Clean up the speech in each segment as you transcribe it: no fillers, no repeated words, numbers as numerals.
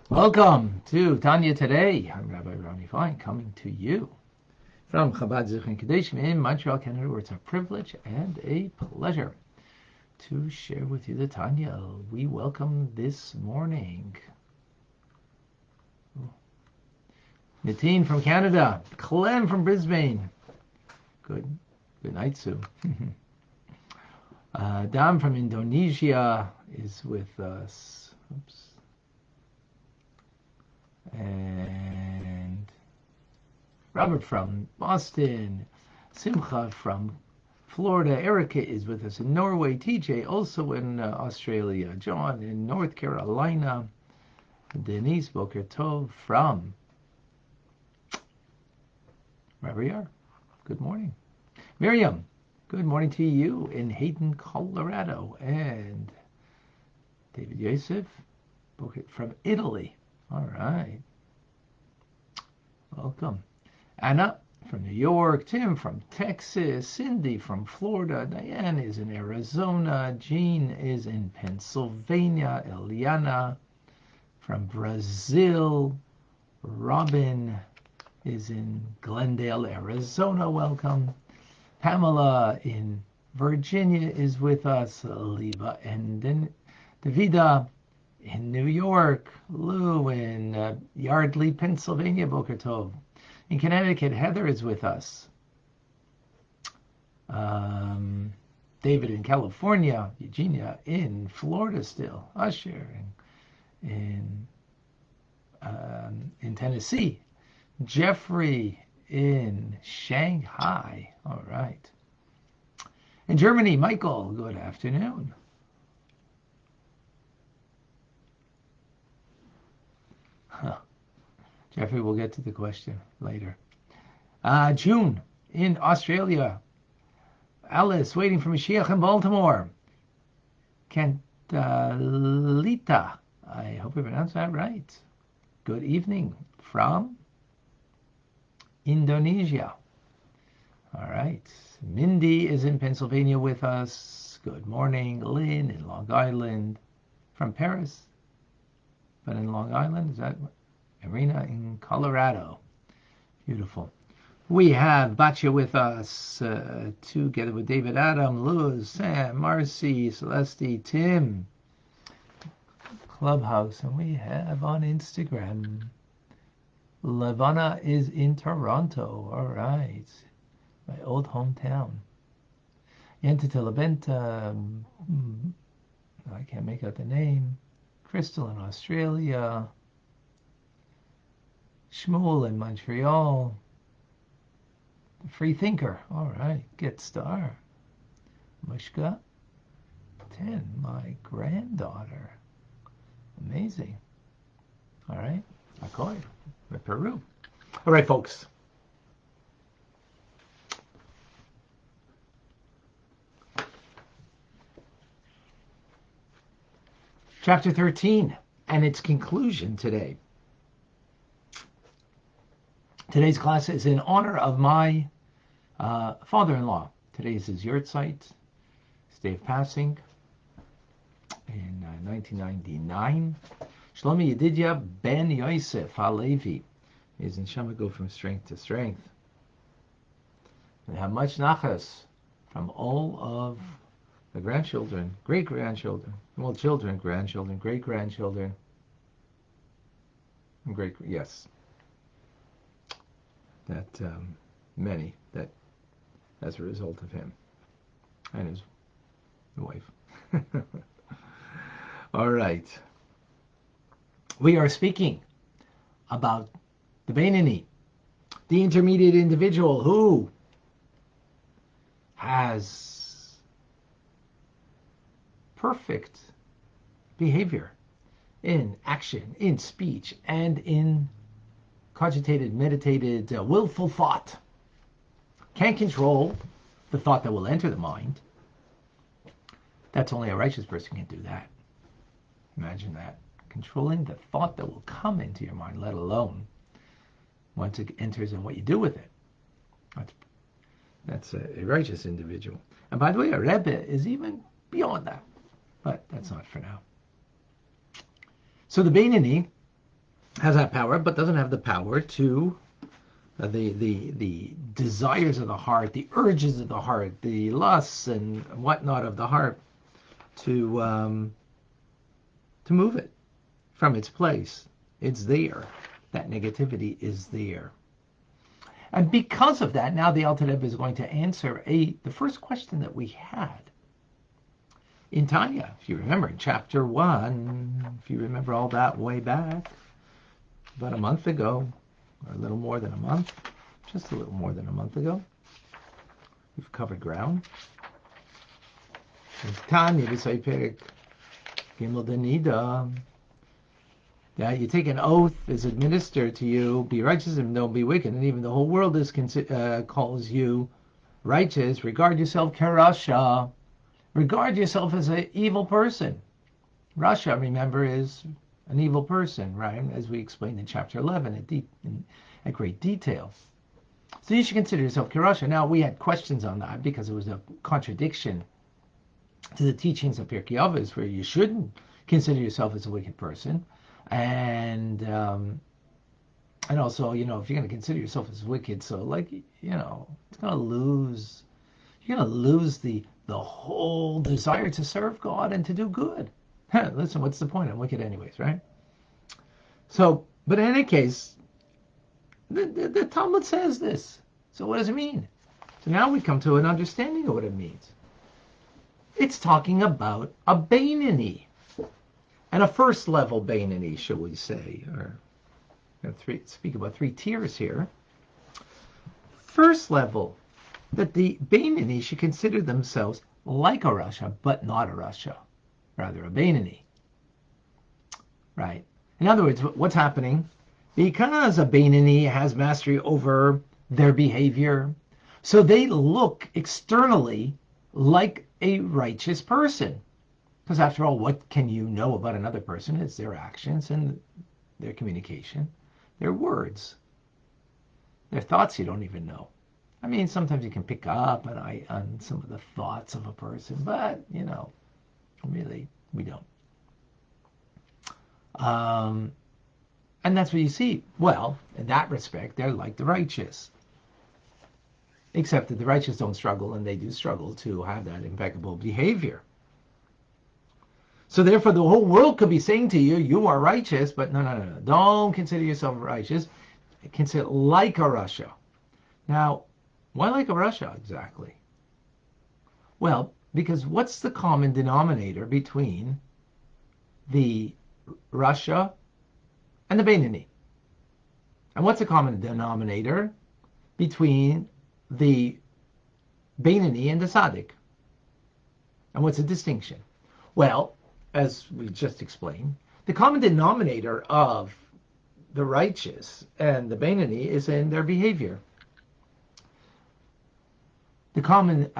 Welcome to Tanya Today. I'm Rabbi Ronnie Fine, coming to you from Chabad Zichron Kadeshim in Montreal, Canada, where it's a privilege and a pleasure to share with you the Tanya we welcome this morning. Nitin from Canada, Clem from Brisbane. Good night, Sue. Dam from Indonesia is with us. Oops. And Robert from Boston, Simcha from Florida, Erica is with us in Norway, TJ also in Australia, John in North Carolina, Denise Boker Tov from wherever you are. Good morning. Miriam, good morning to you in Hayden, Colorado, and David Yosef from Italy. All right. Welcome. Anna from New York, Tim from Texas, Cindy from Florida, Diane is in Arizona, Jean is in Pennsylvania, Eliana from Brazil, Robin is in Glendale, Arizona. Welcome. Pamela in Virginia is with us, Liva and Davida in New York, Lou in Yardley, Pennsylvania, Boker Tov. In Connecticut, Heather is with us. David in California, Eugenia in Florida still, Usher in Tennessee, Jeffrey in Shanghai. All right. In Germany, Michael, good afternoon. Jeffrey, we'll get to the question later. June in Australia. Alice waiting for Mashiach in Baltimore. Cantalita, I hope I pronounced that right. Good evening from Indonesia. All right. Mindy is in Pennsylvania with us. Good morning. Lynn in Long Island. From Paris. But in Long Island, is that Irina in Colorado? Beautiful. We have Batya with us, together with David, Adam, Luz, Sam, Marcy, Celeste, Tim, Clubhouse, and we have on Instagram, Levana is in Toronto. All right. My old hometown. Yentitelabenta, I can't make out the name. Crystal in Australia. Shmuel in Montreal. The Free Thinker. All right. Get Star. Mushka. 10. My granddaughter. Amazing. All right. Akoy. Peru. All right, folks. Chapter 13 and its conclusion today. Today's class is in honor of my father-in-law. Today is his yahrzeit, his day of passing in 1999. Shlomi Yedidya ben Yosef Halevi. His neshama go from strength to strength. And have much nachas from all of the grandchildren, great-grandchildren, well, children, grandchildren, great-grandchildren, and yes. That many, that as a result of him and his wife. All right. We are speaking about the Beinoni, the intermediate individual who has perfect behavior in action, in speech, and in cogitated, meditated, willful thought. Can't control the thought that will enter the mind. That's only a righteous person can do that. Imagine that. Controlling the thought that will come into your mind, let alone once it enters and what you do with it. That's a righteous individual. And by the way, a Rebbe is even beyond that. But that's not for now. So the Beinoni has that power, but doesn't have the power to the desires of the heart, the urges of the heart, the lusts and whatnot of the heart to move it from its place. It's there. That negativity is there. And because of that, now the Alter Rebbe is going to answer the first question that we had in Tanya. If you remember, in chapter 1, if you remember all that way back, about a month ago, or a little more than a month, just a little more than a month ago, we've covered ground. In Tanya, B'Sayperik, Gimel Danida, that you take an oath is administered to you, be righteous and don't be wicked, and even the whole world is calls you righteous. Regard yourself kerasha. Regard yourself as an evil person. Rasha, remember, is an evil person, right? As we explained in chapter 11 at great detail. So you should consider yourself kerasha. Now, we had questions on that because it was a contradiction to the teachings of Pirkei Avos, where you shouldn't consider yourself as a wicked person. And also, if you're going to consider yourself as wicked, so it's going to lose, you're going to lose the whole desire to serve God and to do good. Listen, what's the point? I'm wicked anyways, right? So, but in any case, the Talmud says this. So what does it mean? So now we come to an understanding of what it means. It's talking about a Beinoni. And a first level Beinoni, shall we say, or speak about 3 tiers here. First level, that the Beinoni should consider themselves like a Rasha, but not a Rasha, rather a Beinoni. Right? In other words, what's happening? Because a Beinoni has mastery over their behavior, so they look externally like a righteous person. Because after all, what can you know about another person? It's their actions and their communication, their words, their thoughts you don't even know. I mean, sometimes you can pick up on some of the thoughts of a person, but, really, we don't. And that's what you see. Well, in that respect, they're like the righteous. Except that the righteous don't struggle, and they do struggle to have that impeccable behavior. So therefore, the whole world could be saying to you, you are righteous, but no. Don't consider yourself righteous. Consider like a Rasha. Now, why like a Rasha exactly? Well, because what's the common denominator between the Rasha and the Beinoni? And what's the common denominator between the Beinoni and the Tzaddik? And what's the distinction? Well, as we just explained, the common denominator of the righteous and the Beinoni is in their behavior. The common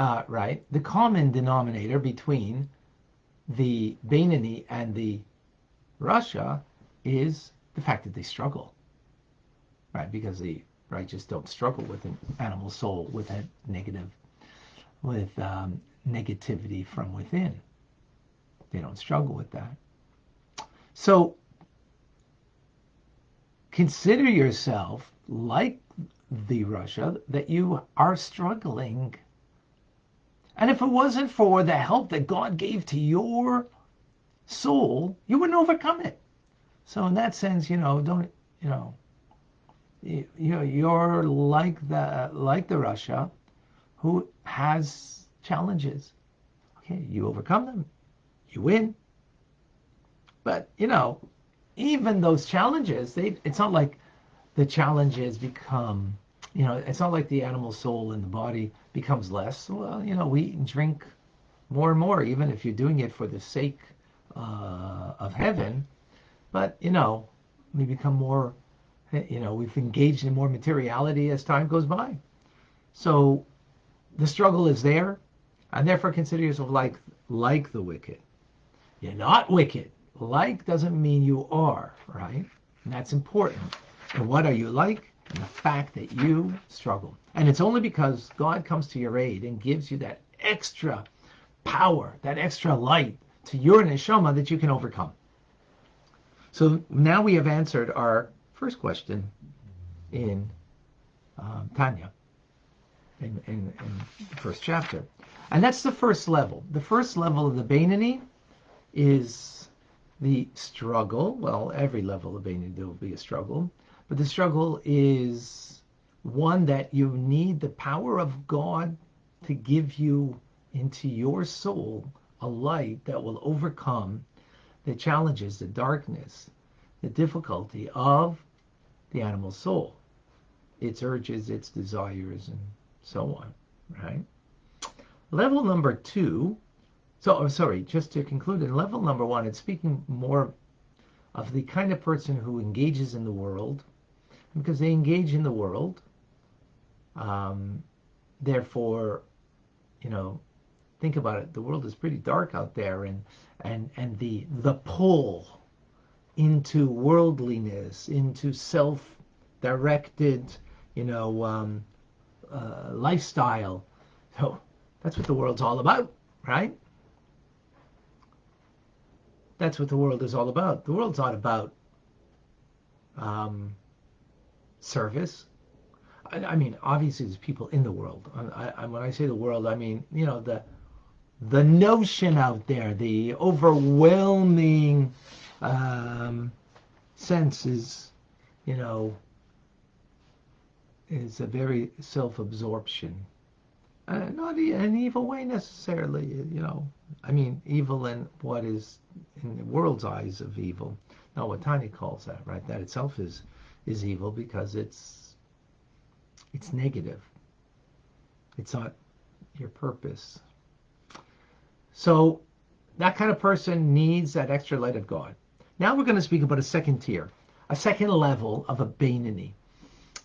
denominator between the Beinoni and the Rasha is the fact that they struggle, right? Because the righteous don't struggle with an animal soul, with negativity from within. They don't struggle with that. So consider yourself like the Rasha, that you are struggling. And if it wasn't for the help that God gave to your soul, you wouldn't overcome it. So in that sense, you're like the Rasha who has challenges. Okay, you overcome them. You win. But, even those challenges, it's not like the challenges become, it's not like the animal soul in the body becomes less. Well, we eat and drink more and more, even if you're doing it for the sake of heaven. But, we become more, we've engaged in more materiality as time goes by. So the struggle is there, and therefore consider yourself like the wicked. You're not wicked. Like doesn't mean you are, right? And that's important. And what are you like? and the fact that you struggle. And it's only because God comes to your aid and gives you that extra power, that extra light to your neshama that you can overcome. So now we have answered our first question in Tanya, in the first chapter. And that's the first level. The first level of the Beinoni is the struggle. Well, every level of Beinoni there will be a struggle. But the struggle is one that you need the power of God to give you into your soul a light that will overcome the challenges, the darkness, the difficulty of the animal soul, its urges, its desires, and so on, right? Level number two, just to conclude, in level number one, it's speaking more of the kind of person who engages in the world, because they engage in the world, therefore, think about it, the world is pretty dark out there, and the pull into worldliness, into self-directed, lifestyle. So that's what the world's all about, right? That's what the world is all about. The world's not about service. I mean, obviously, there's people in the world. When I say the world, I mean, the notion out there, the overwhelming sense is, is a very self-absorption. Not an evil way necessarily, I mean, evil in what is in the world's eyes of evil. Not what Tanya calls that, right? That itself is evil because it's negative. It's not your purpose. So that kind of person needs that extra light of God. Now we're going to speak about a second tier, a second level of a Beinoni.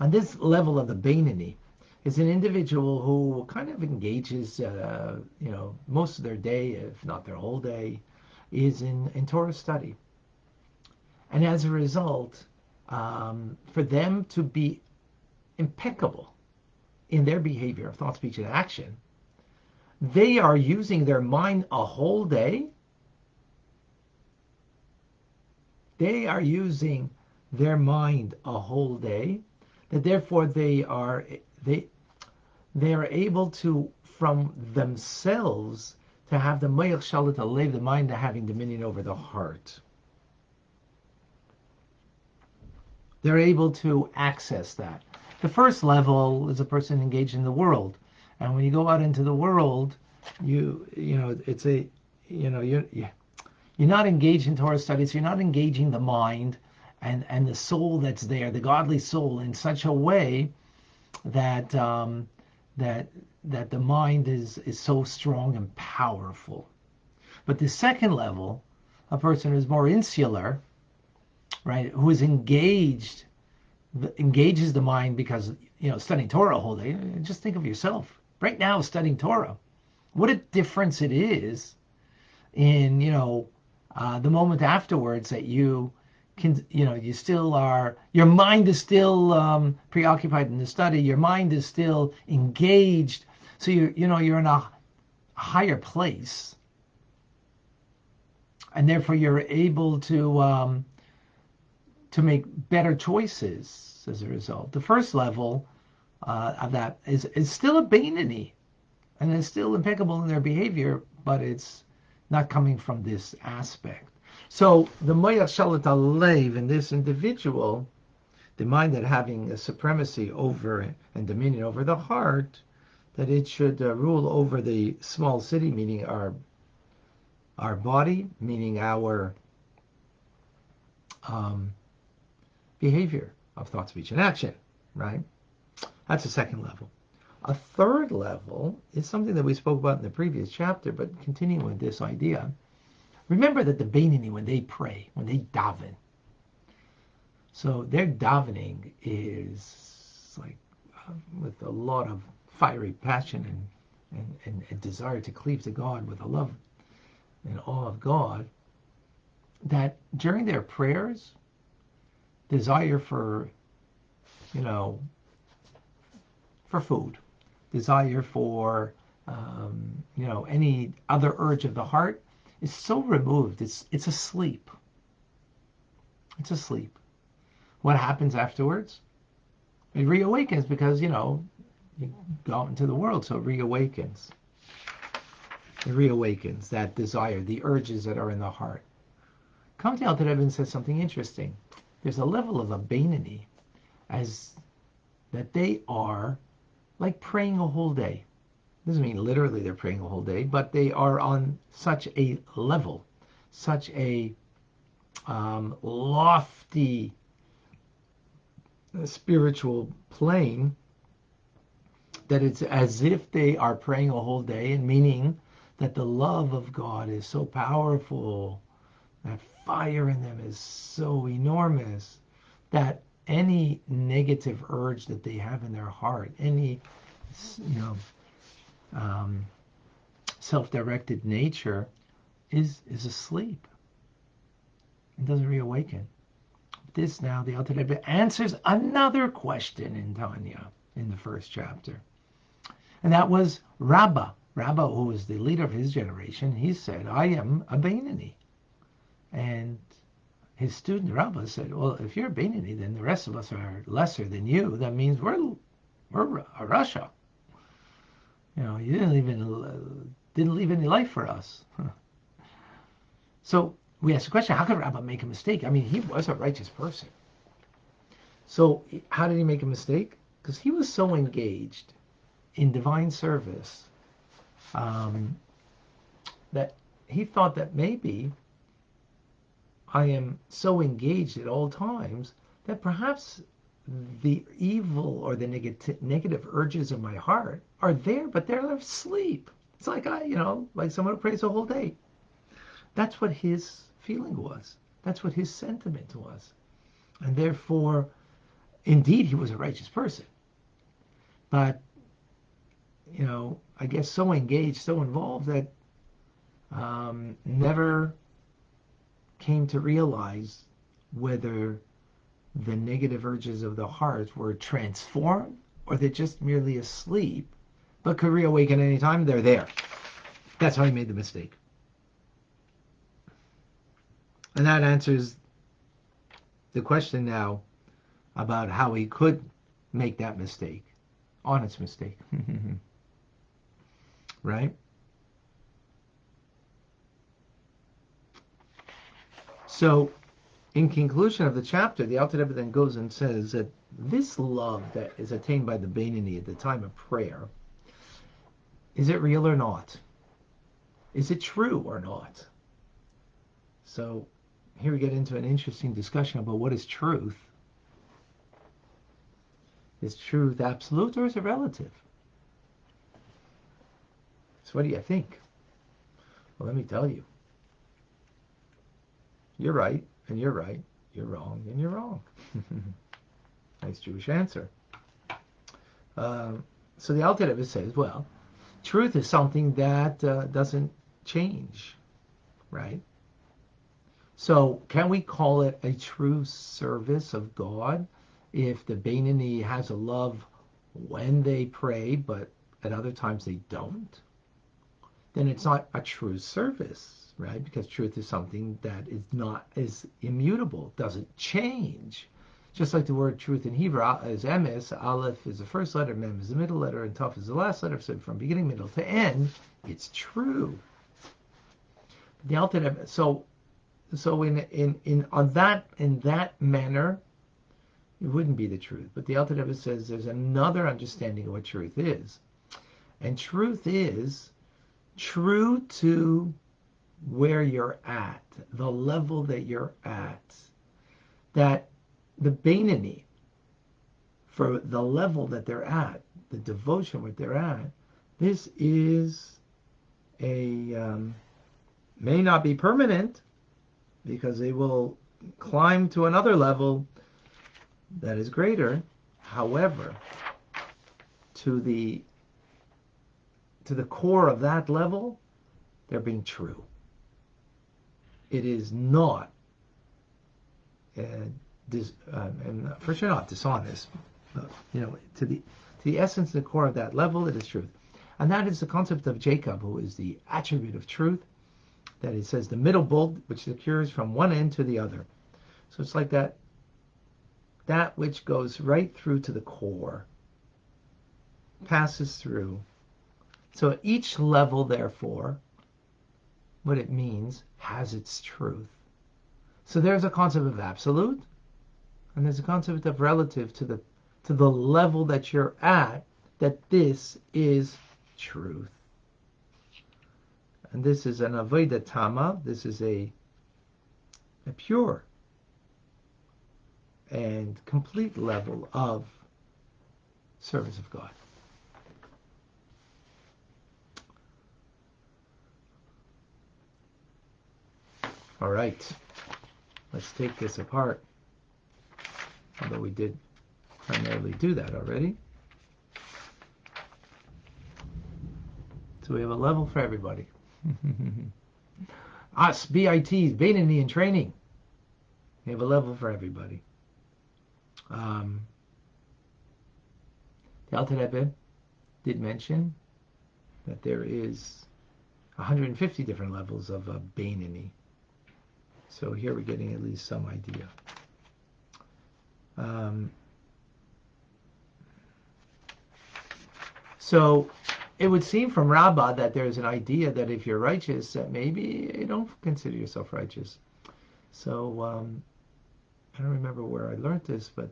And this level of the Beinoni is an individual who kind of engages, most of their day, if not their whole day, is in Torah study. And as a result, for them to be impeccable in their behavior of thought, speech, and action, they are using their mind a whole day. They are using their mind a whole day, that therefore they are able to, from themselves, to have the Mayach Shalit Alev, the mind having dominion over the heart. They're able to access that. The first level is a person engaged in the world, and when you go out into the world, you're not engaged in Torah studies. You're not engaging the mind and the soul that's there, the godly soul, in such a way that that the mind is so strong and powerful. But the second level, a person who's more insular, right, who is engages the mind because, studying Torah a whole day. Just think of yourself right now studying Torah. What a difference it is in, the moment afterwards that you can, you still are, your mind is still preoccupied in the study. Your mind is still engaged. So you're in a higher place, and therefore you're able to make better choices as a result. The first level of that is still a Beinoni, and it's still impeccable in their behavior, but it's not coming from this aspect. So the Mayach Shalit Alev in this individual, the mind that having a supremacy over and dominion over the heart, that it should rule over the small city, meaning our body, meaning our behavior of thought, speech, and action, right? That's a second level. A third level is something that we spoke about in the previous chapter, but continuing with this idea. Remember that the Beinoni, when they pray, when they daven, so their davening is like with a lot of fiery passion and desire to cleave to God with a love and awe of God, that during their prayers, desire for you know, for food, desire for, you know, any other urge of the heart is so removed. It's asleep. It's asleep. What happens afterwards? It reawakens because, you know, you go out into the world, so it reawakens. It reawakens that desire, the urges that are in the heart. Kamti Alter Rebbe says something interesting. There's a level of a Beinoni as that they are like praying a whole day. Doesn't mean literally they're praying a whole day, but they are on such a level, such a lofty spiritual plane that it's as if they are praying a whole day, and meaning that the love of God is so powerful, that fire in them is so enormous, that any negative urge that they have in their heart, any, you know, self-directed nature is asleep. It doesn't reawaken. This now, the Alter Rebbe answers another question in Tanya in the first chapter. And that was Rabbi. Rabbi, who was the leader of his generation, he said, I am a Beinoni. And his student Rabbi said, well, if you're a Beinoni, then the rest of us are lesser than you. That means we're a Russia. You know, you didn't leave any life for us. So we asked the question, how could Rabbi make a mistake? I mean, he was a righteous person. So how did he make a mistake? Because he was so engaged in divine service that he thought that maybe I am so engaged at all times that perhaps the evil or the negative urges of my heart are there, but they're asleep. It's like like someone who prays a whole day. That's what his feeling was. That's what his sentiment was. And therefore, indeed, he was a righteous person. But, I guess so engaged, so involved that never came to realize whether the negative urges of the heart were transformed or they're just merely asleep, but could reawaken any time. They're there. That's how he made the mistake. And that answers the question now about how he could make that mistake, honest mistake. Right? So, in conclusion of the chapter, the Alter Rebbe then goes and says that this love that is attained by the Beinoni at the time of prayer, is it real or not? Is it true or not? So, here we get into an interesting discussion about what is truth. Is truth absolute or is it relative? So what do you think? Well, let me tell you. You're right, and you're right. You're wrong, and you're wrong. Nice Jewish answer. So the Alter Rebbe says, well, truth is something that doesn't change, right? So can we call it a true service of God if the Beinoni has a love when they pray, but at other times they don't? Then it's not a true service, right? Because truth is something that is immutable, doesn't change. Just like the word truth in Hebrew is emes, aleph is the first letter, mem is the middle letter, and taf is the last letter. So from beginning, middle to end, it's true. The Alter Rebbe, so in that manner, it wouldn't be the truth. But the Alter Rebbe says there's another understanding of what truth is, and truth is true to where you're at, the level that you're at. That the Beinoni, for the level that they're at, the devotion what they're at, this is may not be permanent, because they will climb to another level that is greater. However, to the core of that level, they're being true. It is not, and for sure not dishonest, To the essence, the core of that level, it is truth. And that is the concept of Jacob, who is the attribute of truth, that it says the middle bolt, which secures from one end to the other. So it's like that which goes right through to the core, passes through. So each level, therefore, what it means, has its truth. So there's a concept of absolute, and there's a concept of relative to the level that you're at, that this is truth. And this is an avodah tama. This is a pure and complete level of service of God. All right, let's take this apart. Although we did primarily do that already. So we have a level for everybody. Us, BITs, Beinoni in training. We have a level for everybody. The Alter Rebbe did mention that there is 150 different levels of Beinoni. So here we're getting at least some idea. So it would seem from Rabbi that there's an idea that if you're righteous, that maybe you don't consider yourself righteous. So I don't remember where I learned this, but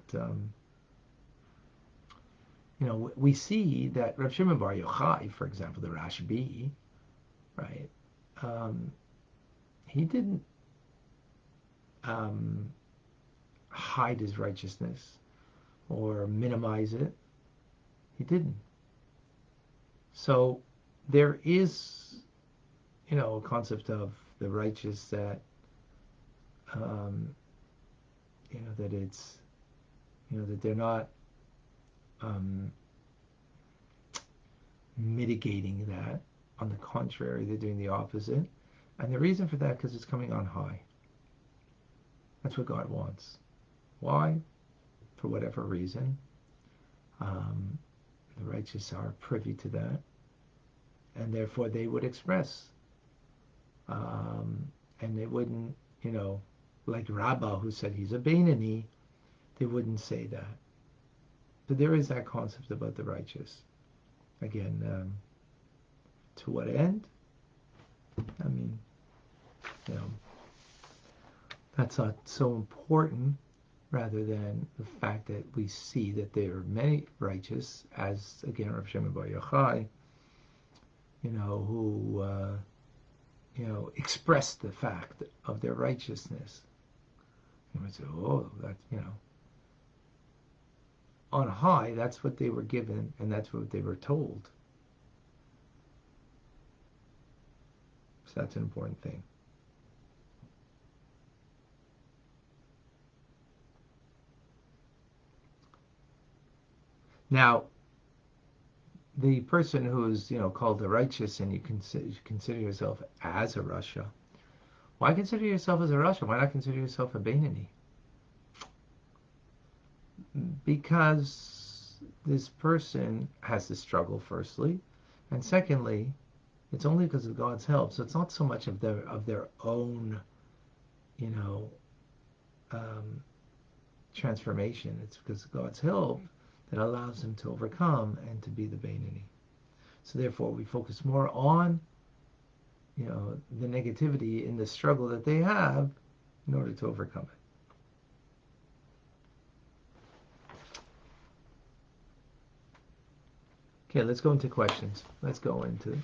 we see that Rav Shimon Bar Yochai, for example, the Rashbi, right? He didn't hide his righteousness or minimize it. He didn't. So there is, a concept of the righteous that, that it's, that they're not mitigating that. On the contrary, they're doing the opposite. And the reason for that, because it's coming on high. That's what God wants. Why? For whatever reason. The righteous are privy to that. And therefore they would express. And they wouldn't, like Rabbi, who said he's a Beinoni, they wouldn't say that. But there is that concept about the righteous. Again, to what end? I mean, that's not so important, rather than the fact that we see that there are many righteous, as again Rav Shimon Bar Yochai, who express the fact of their righteousness. And we say, that's on high, that's what they were given, and that's what they were told. So that's an important thing. Now, the person who is, called a righteous, and you consider yourself as a Rasha, why consider yourself as a Rasha? Why not consider yourself a Beinoni? Because this person has to struggle, firstly, and secondly, it's only because of God's help. So it's not so much of their own, transformation. It's because of God's help that allows them to overcome and to be the Beinoni. So therefore, we focus more on, the negativity in the struggle that they have in order to overcome it. Okay, let's go into questions. Let's go into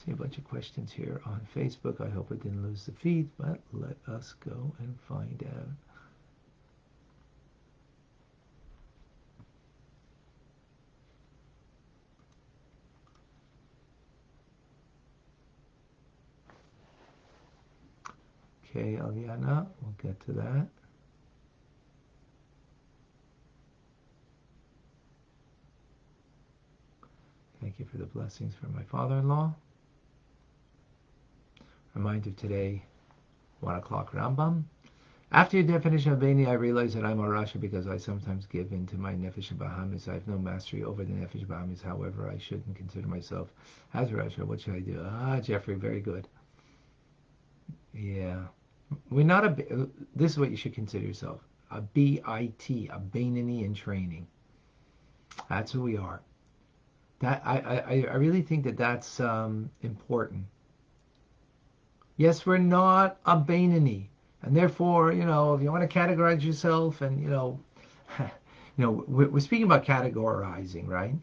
see a bunch of questions here on Facebook. I hope I didn't lose the feed, but let us go and find out. Okay, Aliana, we'll get to that. Thank you for the blessings from my father-in-law. Reminder today, 1 o'clock Rambam. After your definition of Beinoni, I realize that I'm a Rasha because I sometimes give in to my Nefesh Bahamis. I have no mastery over the Nefesh Bahamis. However, I shouldn't consider myself as a Rasha. What should I do? Ah, Jeffrey, very good. Yeah. We're not a, this is what you should consider yourself. A B-I-T, a Beinoni in training. That's who we are. That I really think that that's important. Yes, we're not a Beinoni. And therefore, if you want to categorize yourself and, we're speaking about categorizing, right?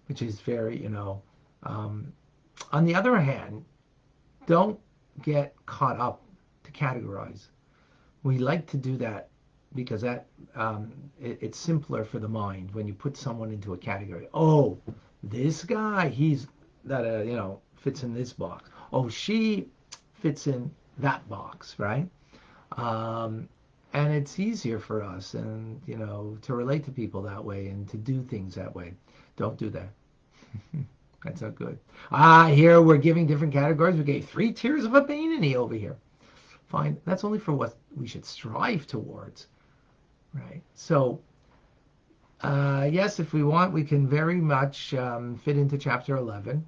Which is very, on the other hand, don't get caught up to categorize. We like to do that because it's simpler for the mind when you put someone into a category. Oh, this guy, he's that fits in this box. Oh, she fits in that box, right? And it's easier for us, and to relate to people that way and to do things that way. Don't do that. That's not good. Here we're giving different categories. We gave 3 tiers of a Beinoni over here. Fine. That's only for what we should strive towards, right? So, yes, if we want, we can very much fit into chapter 11.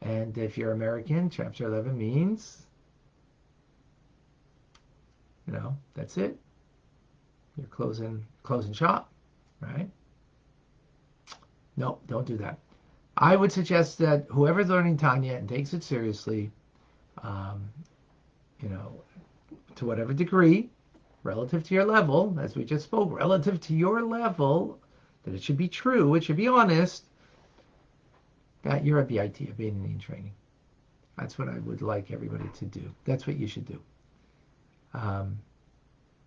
And if you're American, chapter 11 means, that's it. You're closing shop, right? No, don't do that. I would suggest that whoever's learning Tanya and takes it seriously, um, to whatever degree, relative to your level, as we just spoke, relative to your level, that it should be true, it should be honest, that you're a BIT, a Beinoni training. That's what I would like everybody to do. That's what you should do.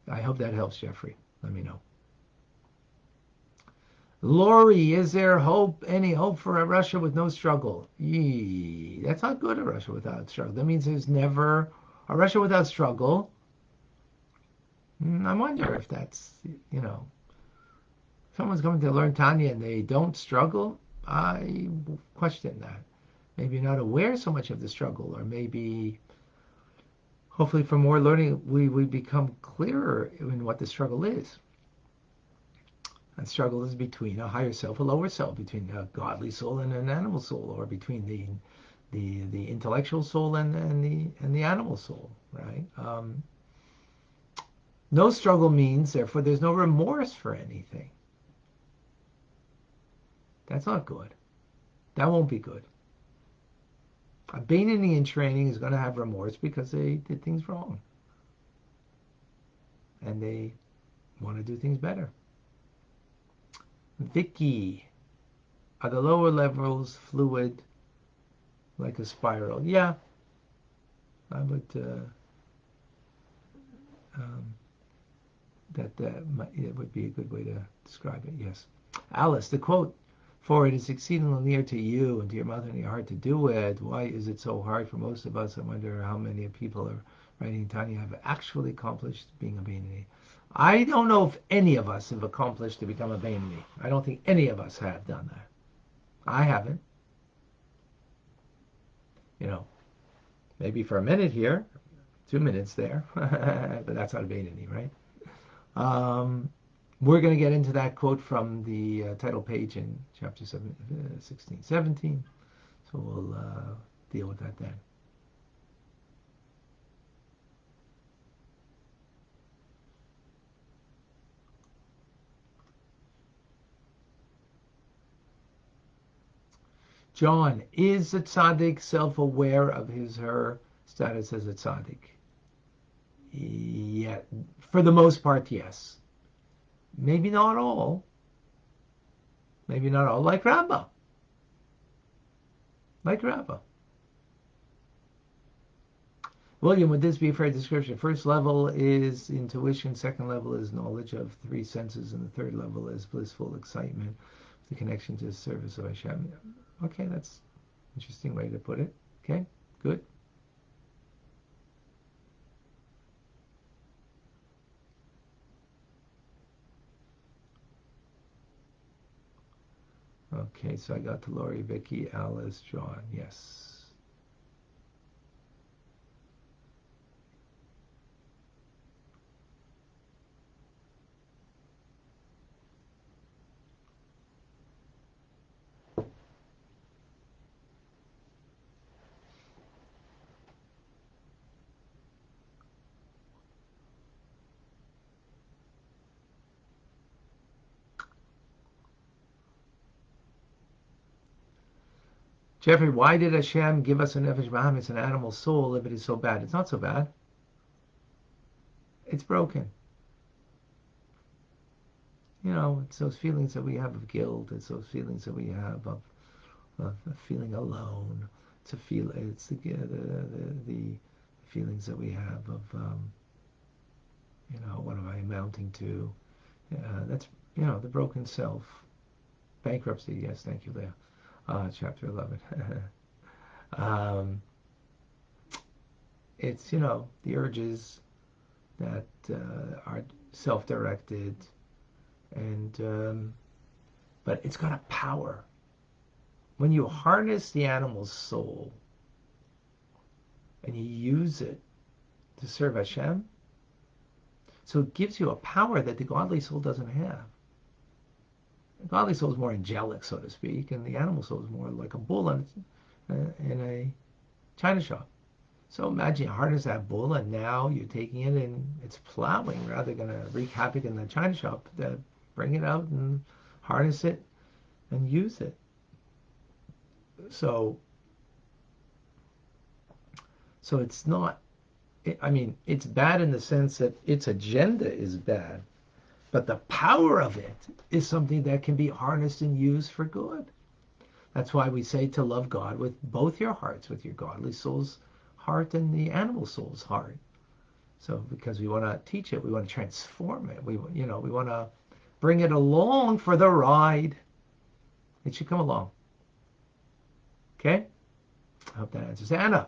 I hope that helps, Jeffrey. Let me know. Lori, is there any hope for a Russia with no struggle? That's not good, a Russia without struggle. That means there's never a Russia without struggle. I wonder if that's, someone's coming to learn Tanya and they don't struggle. I question that. Maybe not aware so much of the struggle, or maybe, hopefully, for more learning, we become clearer in what the struggle is. That struggle is between a higher self, a lower self, between a godly soul and an animal soul, or between the intellectual soul and the animal soul, right? No struggle means, therefore, there's no remorse for anything. That's not good. That won't be good. A Beinoni in training is going to have remorse because they did things wrong. And they want to do things better. Vicky, are the lower levels fluid like a spiral? Yeah, I would. It would be a good way to describe it. Yes, Alice, the quote for it is exceedingly near to you and to your mouth and your heart to do it. Why is it so hard for most of us? I wonder how many people are writing Tanya have actually accomplished being a Beinoni. I don't know if any of us have accomplished to become a Beinoni. I don't think any of us have done that. I haven't. Maybe for a minute here, 2 minutes there, but that's not a Beinoni, right? We're going to get into that quote from the title page in chapter 16, 17. So we'll deal with that then. John, is a tzaddik self-aware of her status as a tzaddik? Yeah, for the most part, yes. Maybe not all. Maybe not all, like Rabbi. William, would this be a fair description? First level is intuition, second level is knowledge of 3 senses, and the third level is blissful excitement, the connection to the service of Hashem. Okay, that's an interesting way to put it. Okay, good. Okay, so I got to Lori, Vicky, Alice, John. Yes. Jeffrey, why did Hashem give us a nefesh b'aham? It's an animal soul if it is so bad. It's not so bad. It's broken. You know, it's those feelings that we have of guilt. It's those feelings that we have of feeling alone. It's the feelings that we have of, you know, what am I amounting to? That's, you know, the broken self. Bankruptcy, yes, thank you, Leah. Chapter 11. It's, you know, the urges that are self-directed, and but it's got a power. When you harness the animal's soul and you use it to serve Hashem, so it gives you a power that the godly soul doesn't have. The godly soul is more angelic, so to speak, and the animal soul is more like a bull in a china shop. So imagine you harness that bull, and now you're taking it and it's plowing rather than going to wreak havoc in the china shop. Bring it out and harness it and use it. So it's not, I mean, it's bad in the sense that its agenda is bad, but the power of it is something that can be harnessed and used for good. That's why we say to love God with both your hearts, with your godly soul's heart and the animal soul's heart. So because we want to teach it, we want to transform it. We want to bring it along for the ride. It should come along. Okay? I hope that answers. Anna,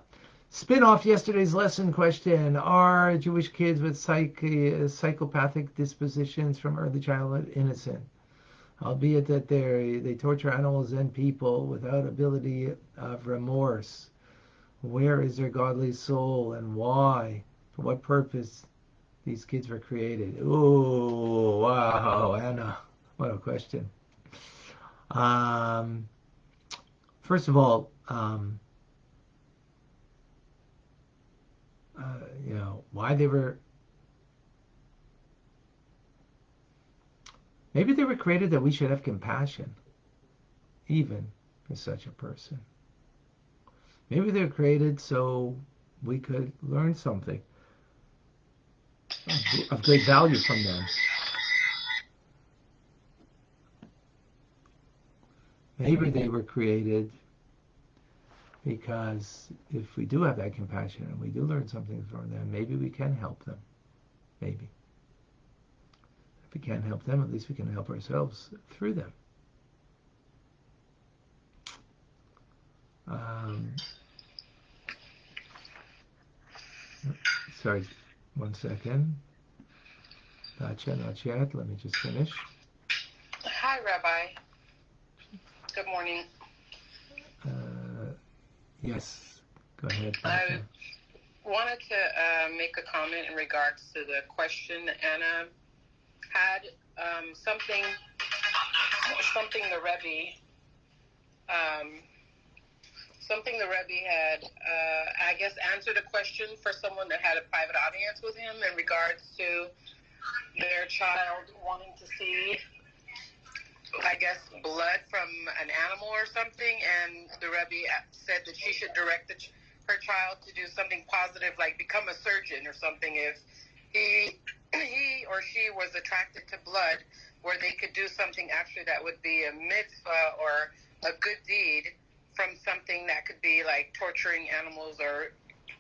spin off yesterday's lesson question. Are Jewish kids with psychopathic dispositions from early childhood innocent? Albeit that they torture animals and people without ability of remorse. Where is their godly soul and why? For what purpose these kids were created? Oh, wow, Anna. What a question. First of all, you know, why they were, maybe they were created that we should have compassion, even for such a person. Maybe they were created so we could learn something of great value from them. Maybe they were created because if we do have that compassion and we do learn something from them, maybe we can help them. Maybe. If we can't help them, at least we can help ourselves through them. Sorry, one second. Not yet. Let me just finish. Hi, Rabbi. Good morning. Yes, go ahead. I wanted to make a comment in regards to the question that Anna had. Something the Rebbe had, I guess, answered a question for someone that had a private audience with him in regards to their child wanting to see, I guess, blood from an animal or something, and the Rebbe said that she should direct her child to do something positive, like become a surgeon or something, if he or she was attracted to blood, where they could do something actually that would be a mitzvah or a good deed from something that could be like torturing animals or,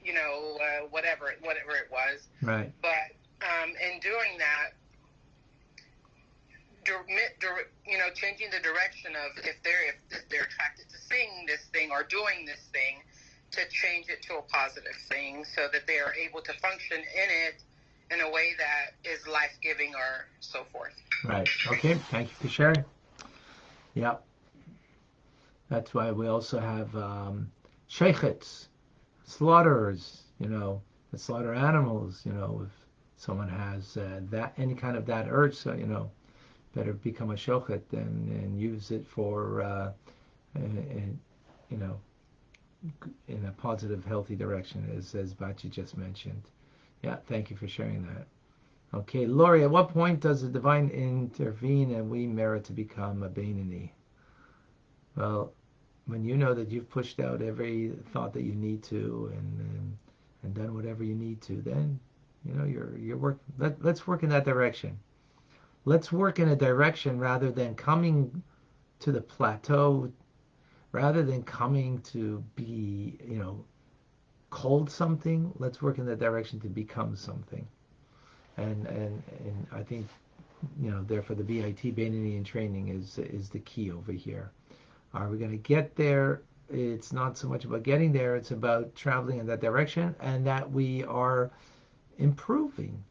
you know, whatever it was. Right. But in doing that, you know, changing the direction of if they're attracted to seeing this thing or doing this thing, to change it to a positive thing so that they are able to function in it in a way that is life-giving or so forth. Right. Okay. Thank you for sharing. Yeah. That's why we also have sheikhets, slaughterers, you know, that slaughter animals, you know, if someone has that any kind of that urge, so, you know, better become a shochet and use it for, you know, in a positive, healthy direction, as Bachi just mentioned. Yeah, thank you for sharing that. Okay, Lori, at what point does the divine intervene and we merit to become a Beinoni? Well, when you know that you've pushed out every thought that you need to and done whatever you need to, then you're work. Let's work in that direction. Let's work in a direction rather than coming to the plateau, rather than coming to be, called something. Let's work in that direction to become something. And I think, therefore the BIT, Beinoni in training, is the key over here. Are we going to get there? It's not so much about getting there, it's about traveling in that direction, and that we are improving,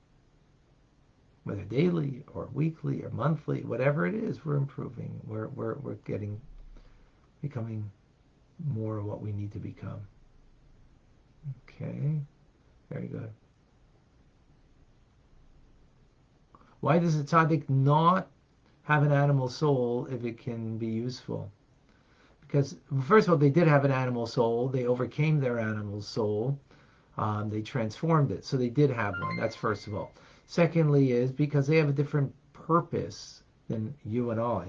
whether daily or weekly or monthly, whatever it is, we're improving. We're becoming more of what we need to become. Okay, very good. Why does a tzaddik not have an animal soul if it can be useful? Because, first of all, they did have an animal soul. They overcame their animal soul. They transformed it. So they did have one. That's first of all. Secondly is because they have a different purpose than you and I.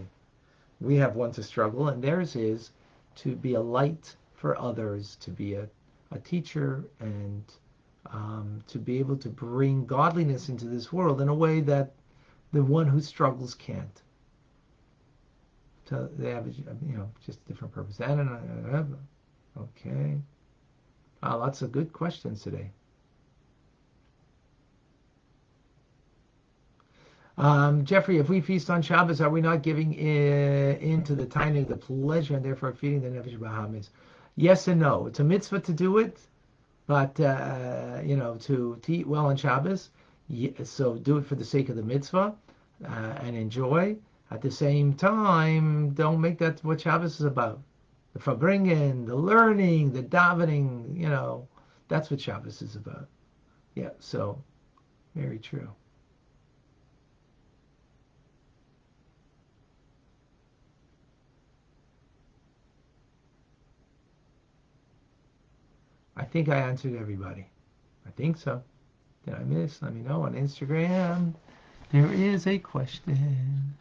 We have one to struggle, and theirs is to be a light for others, to be a teacher, and to be able to bring godliness into this world in a way that the one who struggles can't. So they have, just different purpose. Okay. Lots of good questions today. Jeffrey, if we feast on Shabbos, are we not giving in to the tiny, the pleasure, and therefore feeding the nefesh bahamis? Yes and no. It's a mitzvah to do it, but to eat well on Shabbos. So do it for the sake of the mitzvah and enjoy. At the same time, don't make that what Shabbos is about. The farbringen, the learning, the davening, that's what Shabbos is about. Yeah, so very true. I think I answered everybody. I think so. Did I miss? Let me know on Instagram. There is a question.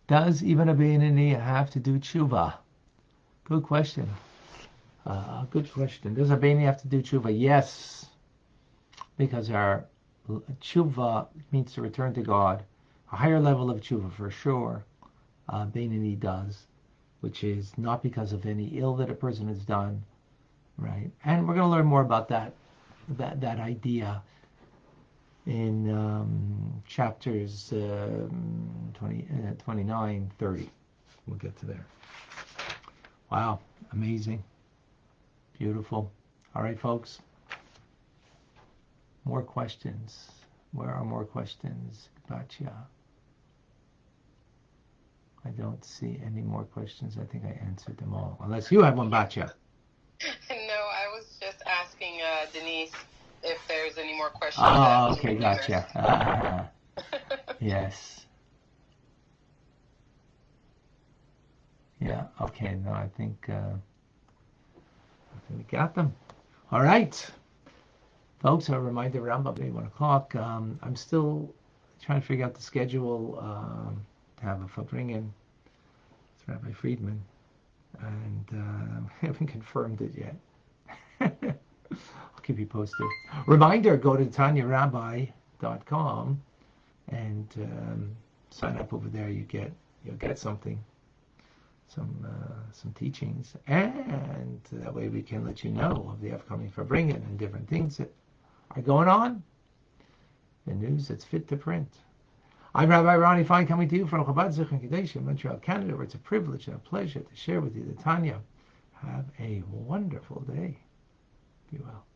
Does even a Beinoni have to do tshuva? Good question. Good question. Does a Beinoni have to do tshuva? Yes, because our tshuva means to return to God. A higher level of tshuva for sure. Beinoni does, which is not because of any ill that a person has done, right? And we're going to learn more about that idea in chapters 29, 30. We'll get to there. Wow, amazing. Beautiful. All right, folks. More questions. Where are more questions? Gotcha. I don't see any more questions. I think I answered them all. Unless you have one, Batya. No, I was just asking Denise if there's any more questions. Oh, okay, gotcha. Yes. Yeah, okay. No, I think we got them. All right. Folks, a reminder, Rambam today, 1 o'clock. I'm still trying to figure out the schedule to have a farbringen with Rabbi Friedman, and I haven't confirmed it yet. I'll keep you posted. Reminder, go to TanyaRabbi.com and sign up over there. You'll get something, some teachings, and that way we can let you know of the upcoming farbringen and different things that are going on. The news that's fit to print. I'm Rabbi Ronnie Fine, coming to you from Chabad Zichron Kadesh in Montreal, Canada, where it's a privilege and a pleasure to share with you the Tanya. Have a wonderful day. Be well.